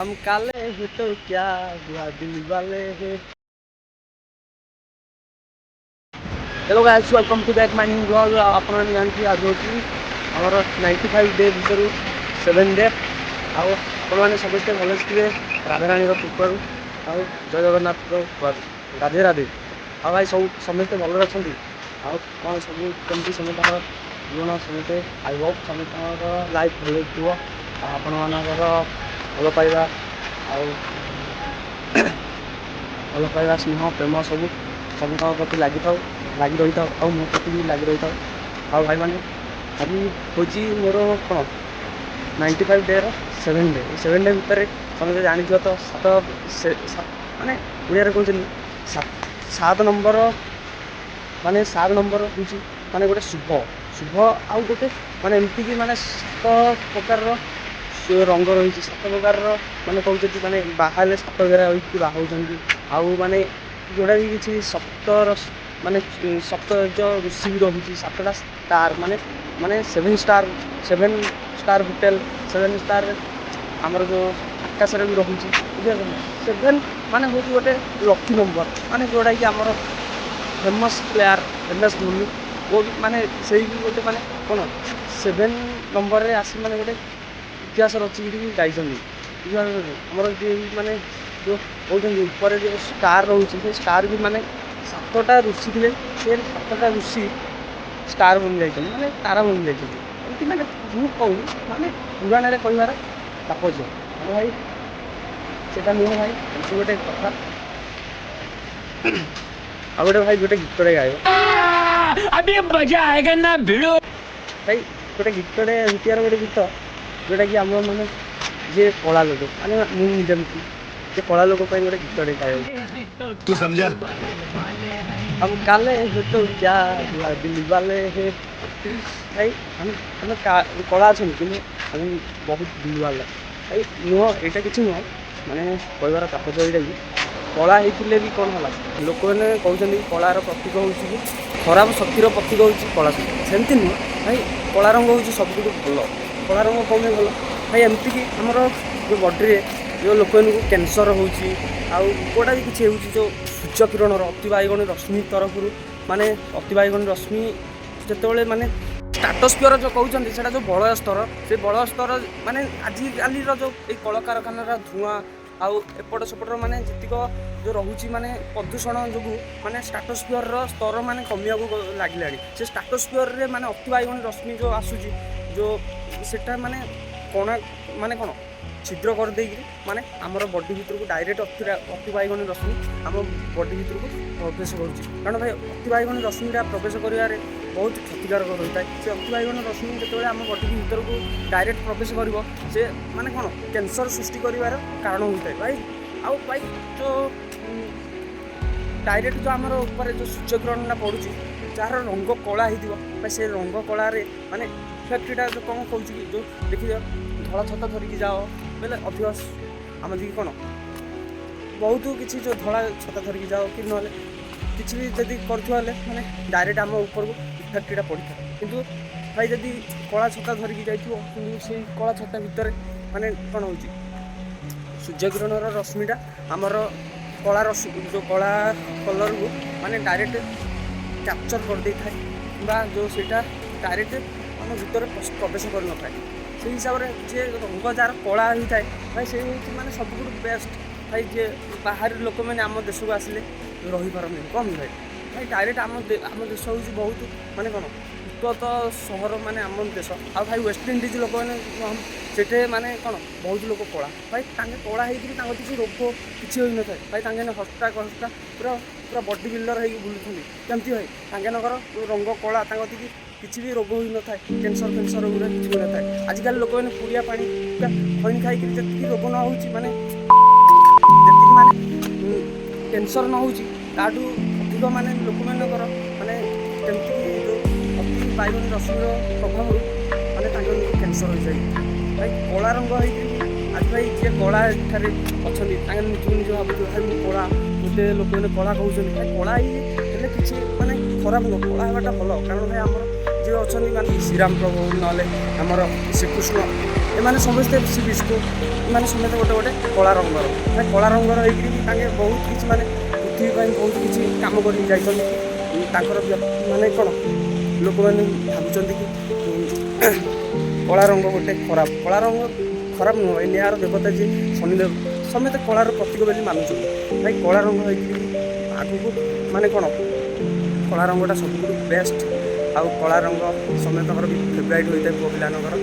हम काले हैं तो क्या हुआ दिल वाले हैं। Hello guys, welcome to back my new blog. आपण जानते आज होची हमर 95 डे भीतर 7 डे आउ आपने समस्ते भल थे राधाराणी कृपारू आउ जय जगन्नाथ राधे राधे। आ भाई सब समस्ते भल अच्छा आउ कौन सब कमी समस्त जीवन समस्ते आई होप समस्त लाइफ भल थो आपण मानकर भल पाइबा भल पाइबा स्नेह प्रेम सब समस्त प्रति लगी रही था मो प्रति भी लगी रही था। हाँ भाई मैंने आज हूँ मोर कौन 95 डे सेवेन डे भितर समझे जानी तो माने ओडिया कहते सात नंबर माने 7 नंबर हूँ माने गोटे शुभ शुभ आउ गोटे माने एमती कि माने 7 प्रकार रंग रही 7 प्रकार माने कहते माने बाहर 7 घेरा होती बाहर आउ माने जोड़ा भी किसी सप्तर माने सप्त जो ऋषि भी रही 7टा स्टार माने माने 7 स्टार होटेल 7 स्टार आमर जो आकाश भी रही 7 माने हूँ गोटे लकी नंबर माने जोड़ा कि आमर फेमस प्लेयर MS धोनी वो भी माने से गोटे माने कौन 7 नंबर रे आसी माने गोटे इतिहास रचिक गाई आमर जी माने जो कहते ऊपर जो स्टार रोचे से स्टार भी माने 7टा ऋषि थे से 7टा ऋषि स्टार बन जाइए माने तारा बन जाइए एमती माने मु कहूँ माने पुराण कहार तापज भाई से नुह भाई एमती गोटे कथा आ गोटे भाई गोटे गीतटे गाय अभी मजा आएगा ना भिड़ो भाई गोटे गीतटे एमती गोटे गीत जोटा कि आम मैंने जी कला लोक माने मुझे ये कला लोक गोटे गीतटे गाय तू समझा हम काले हैं तो क्या हुआ दिल वाले हैं। भाई हम कला अच्छे कि हम बहुत दिल वाले भाई नुह यहाँ किसी नुह माने कहबार तापज यहाँ कि कला होते भी कौन है लोक मैंने कहते कलार प्रतीक हूँ खराब शक्तिर प्रतीक हूँ कला सेमती नुह भाई कला रंग हूँ सब भल कला रंग कौन भल भाई एमती कि आमर जो बॉडी जो लोक कैंसर होटा भी किसी जो सूर्य किरण अति बाइगण रश्मि तरफ माने अति बाइगण रश्मि जिते माने स्ट्राटोस्फियर जो कहते हैं जो बलय स्तर से बलय स्तर माने आजिकाली जो कल कारखानार धुआं आउ एपट सेपट माने जीतिक जो रोचे माने प्रदूषण जो माने स्ट्राटोस्फियर स्तर माने कमिया लगे से स्ट्राटोस्फियर रे माने अति बाइगण रश्मि जो आसूची जो सेटा माने कणा माने कौन छिद्र कर देगी माने आमर बॉडी भीतर को डायरेक्ट अति बाइगण रश्मि आम बॉडी भीतर को प्रवेश करुच्ची कारण भाई अति बाइगण रश्मिटा प्रवेश कर बहुत क्षतिकारक होता है से अति बाइगण रश्मि जो आम बॉडी भीतर को डायरेक्ट प्रवेश कर से माने कौन कैंसर सृष्टि कर कारण होता है भाई आउ भाई जो डायरेक्ट जो आमर ऊपर जो सूर्यकिरणटा पड़ुची जार रंग कला हो से रंग कलार माने इफेक्टा जो कौन कौन जो देखिए धला छता धरिकी जाओ बोले अधिक आम दी कौन बहुत किसी जो धला छता धरिकी जाओ कि ना किसी भी जदि करें माने डायरेक्ट आम ऊपर को इफेक्टा पड़ी था किंतु भाई जदि कला छता धरिकी जाइए से कला छता भितर माने कौन हो सूर्यकिरण रश्मिटा आमर कला जो कला कलर को माने डायरेक्ट कैप्चर कर दे था जो सेटा डायरेक्ट आम भीतर प्रवेश कर न था से हिसाब से जे रंग जार कला होता है भाई से माने सब बेस्ट भाई जे बाहर लोक मैंने आम देश को आसिले रही पारन कम भाई भाई डायरेक्ट आम देश हूँ बहुत माने कौन उन्नत सहर माने आम देश आ भाई वेस्ट इंडिज लोक मैंने से माने कौन बहुत लोग कला भाई कला हो किसी रोग किसी होता है भाई हस्ता कस्ता पूरा पूरा बॉडी बिल्डर हो बुलूँ कमती भाई नगर रंग कला किसी भी रोग हो न था कैंसर फैंसर रोग किसी हो न था आजिकल लोक मैंने पुड़िया पानी खैनी खाई जी रोग न हो माने कैंसर न हो अधिक माने लोक मानकर माने कमती जो अति बाइगण रश्मिर प्रभाव माने कैंसर हो जाए भाई कला रंग हो आज भाई जी कला एठारे अच्छा निज निज भाव भाई मुझे कला गोटे लोक मैंने कला कहते भाई कला ही किसी माने खराब नुह कला होगा भल कारण भाई आम जी अच्छा माने श्रीराम प्रभु ना आमर श्रीकृष्ण ଏମାନେ ସମସ୍ତେ ସି ବିଷ୍ଣୁ ଏମାନେ ସମସ୍ତେ ଗୋଟେ ଗୋଟେ କଳା ରଙ୍ଗର ମାନେ କଳା ରଙ୍ଗର ହେଇକିରି ବି ତାଙ୍କେ ବହୁତ କିଛି ମାନେ ପୃଥିବୀ ପାଇଁ ବହୁତ କିଛି କାମ କରିକି ଯାଇଛନ୍ତି। ତାଙ୍କର ମାନେ କ'ଣ ଲୋକମାନେ ଭାବୁଛନ୍ତି କି କଳା ରଙ୍ଗ ଗୋଟେ ଖରାପ। କଳା ରଙ୍ଗ ଖରାପ ନୁହଁ, ଏ ନ୍ୟାୟର ଦେବତା ଯିଏ ଶନିଦେବ ସମସ୍ତେ କଳାର ପ୍ରତୀକ ବୋଲି ମାନୁଛନ୍ତି। ଭାଇ କଳା ରଙ୍ଗ ହେଇକିରି ଆଗକୁ ମାନେ କ'ଣ କଳା ରଙ୍ଗଟା ସବୁଠୁ ବେଷ୍ଟ। ଆଉ କଳା ରଙ୍ଗ ସମସ୍ତଙ୍କର ବି ଫେଭରାଇଟ୍ ହୋଇଥାଏ ପୁଅ ପିଲାମାନଙ୍କର।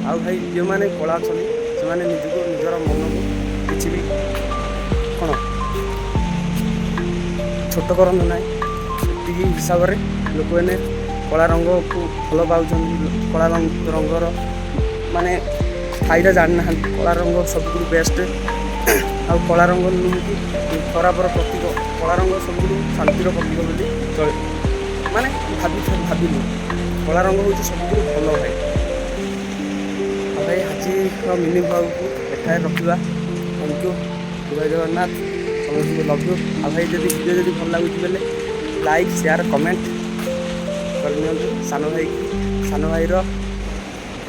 ଆଉ ଭାଇ ଯେଉଁମାନେ କଳା ଅଛନ୍ତି ସେମାନେ ନିଜକୁ ନିଜର ମନକୁ କିଛି ବି କ'ଣ ଛୋଟ କରନ୍ତୁ ନାହିଁ। ସେତିକି ହିସାବରେ ଲୋକମାନେ କଳା ରଙ୍ଗକୁ ଭଲ ପାଉଛନ୍ତି। କଳା ରଙ୍ଗର ମାନେ ଫାଇଦା ଜାଣିନାହାନ୍ତି। କଳା ରଙ୍ଗ ସବୁଠୁ ବେଷ୍ଟ। ଆଉ କଳା ରଙ୍ଗ ନୁହେଁ କି ଖରାପର ପ୍ରତୀକ। କଳା ରଙ୍ଗ ସବୁଠୁ ଶାନ୍ତିର ପ୍ରତୀକ ବୋଲି ଚଳେ ମାନେ ଭାବିଲୁ କଳା ରଙ୍ଗ ହେଉଛି ସବୁଠୁ ଭଲ ଭାଇ। ଆଉ ଭାଇ ଆଜିର ମିନି ବ୍ଲଗ୍କୁ ଏଠାରେ ରଖିବା। ଥ୍ୟାଙ୍କ ୟୁ, ଜୟ ଜଗନ୍ନାଥ, ସମସ୍ତଙ୍କୁ ଲଭ୍ ୟୁ। ଆଉ ଭାଇ ଯଦି ଭିଡ଼ିଓ ଯଦି ଭଲ ଲାଗୁଛି ବୋଲେ ଲାଇକ୍ ସେୟାର କମେଣ୍ଟ କରିନିଅନ୍ତୁ। ସାନ ଭାଇର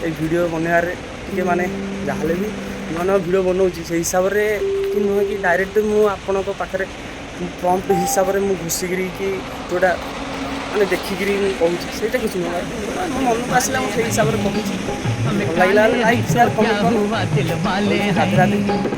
ଏଇ ଭିଡ଼ିଓ ବନେଇବାରେ ଟିକେ ମାନେ ଯାହାହେଲେ ବି ନୂଆ ନୂଆ ଭିଡ଼ିଓ ବନାଉଛି ସେଇ ହିସାବରେ କି ନୁହେଁ କି ଡାଇରେକ୍ଟ ମୁଁ ଆପଣଙ୍କ ପାଖରେ ପ୍ରମ୍ପ୍ଟ ହିସାବରେ ମୁଁ ଘୁଷିକିରି କି ଯେଉଁଟା ମାନେ ଦେଖିକିରି ମୁଁ କହୁଛି ସେଇଟା କିଛି ନୁହେଁ। ମୋ ମନକୁ ଆସିଲା ମୁଁ ସେଇ ହିସାବରେ କହୁଛି। ଭଲ ଲାଗିଲା ଲାଇକ୍ ସେୟାର କମେଣ୍ଟ କର। ରାଧେ ରାଧେ।